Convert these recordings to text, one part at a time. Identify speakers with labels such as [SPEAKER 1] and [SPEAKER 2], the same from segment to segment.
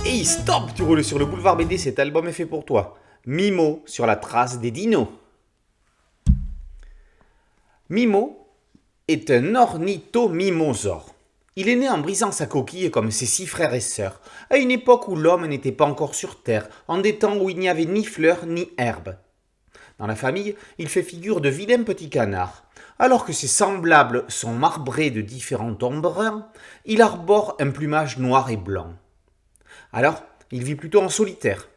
[SPEAKER 1] Hey, stop! Tu roules sur le boulevard BD, cet album est fait pour toi. Mimo sur la trace des dinos. Mimo est un ornithomimosaure. Il est né en brisant sa coquille comme ses 6 frères et sœurs, à une époque où l'homme n'était pas encore sur Terre, en des temps où il n'y avait ni fleurs ni herbes. Dans la famille, il fait figure de vilain petit canard. Alors que ses semblables sont marbrés de différents tons bruns, il arbore un plumage noir et blanc. Alors, il vit plutôt en solitaire.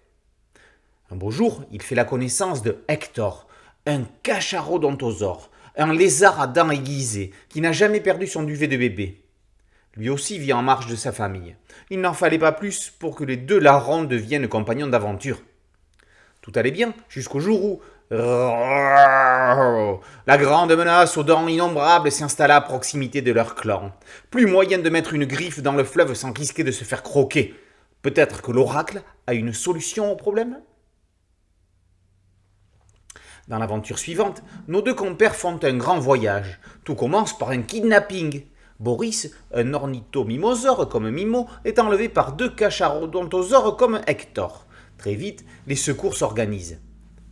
[SPEAKER 1] Un beau jour, il fait la connaissance de Hector, un cachalothodontosaure, un lézard à dents aiguisées qui n'a jamais perdu son duvet de bébé. Lui aussi vit en marge de sa famille. Il n'en fallait pas plus pour que les deux larrons deviennent compagnons d'aventure. Tout allait bien jusqu'au jour où la grande menace aux dents innombrables s'installa à proximité de leur clan. Plus moyen de mettre une griffe dans le fleuve sans risquer de se faire croquer. Peut-être que l'oracle a une solution au problème ? Dans l'aventure suivante, nos deux compères font un grand voyage. Tout commence par un kidnapping. Boris, un ornithomimosaure comme Mimo, est enlevé par 2 cachalothodontosaures comme Hector. Très vite, les secours s'organisent.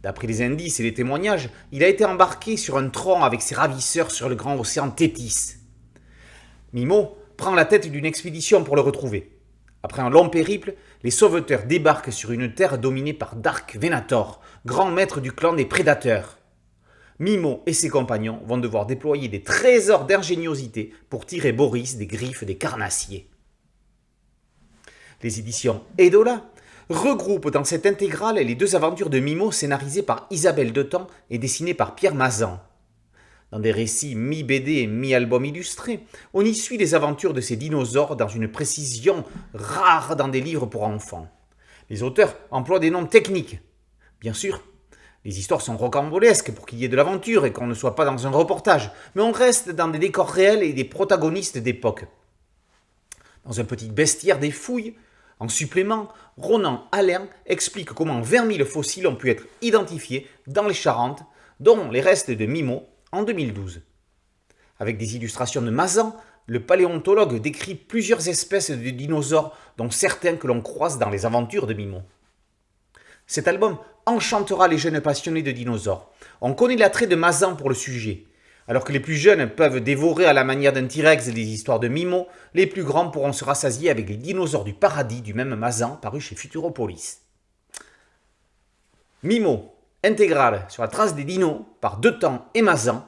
[SPEAKER 1] D'après les indices et les témoignages, il a été embarqué sur un tronc avec ses ravisseurs sur le grand océan Tétis. Mimo prend la tête d'une expédition pour le retrouver. Après un long périple, les sauveteurs débarquent sur une terre dominée par Dark Venator, grand maître du clan des prédateurs. Mimo et ses compagnons vont devoir déployer des trésors d'ingéniosité pour tirer Boris des griffes des carnassiers. Les éditions Edola regroupent dans cette intégrale les 2 aventures de Mimo scénarisées par Isabelle Detand et dessinées par Pierre Mazan. Dans des récits mi-BD et mi-album illustrés, on y suit les aventures de ces dinosaures dans une précision rare dans des livres pour enfants. Les auteurs emploient des noms techniques. Bien sûr, les histoires sont rocambolesques pour qu'il y ait de l'aventure et qu'on ne soit pas dans un reportage, mais on reste dans des décors réels et des protagonistes d'époque. Dans un petit bestiaire des fouilles, en supplément, Ronan Alain explique comment 20 000 fossiles ont pu être identifiés dans les Charentes, dont les restes de Mimo, en 2012. Avec des illustrations de Mazan, le paléontologue décrit plusieurs espèces de dinosaures, dont certains que l'on croise dans les aventures de Mimo. Cet album enchantera les jeunes passionnés de dinosaures. On connaît l'attrait de Mazan pour le sujet. Alors que les plus jeunes peuvent dévorer à la manière d'un T-Rex les histoires de Mimo, les plus grands pourront se rassasier avec les dinosaures du paradis du même Mazan paru chez Futuropolis. Mimo, intégrale sur la trace des dinos par Detand et Mazan,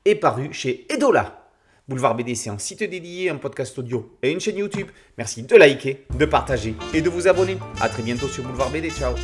[SPEAKER 1] est paru chez Edola. Boulevard BD, c'est un site dédié, un podcast audio et une chaîne YouTube. Merci de liker, de partager et de vous abonner. A très bientôt sur Boulevard BD. Ciao.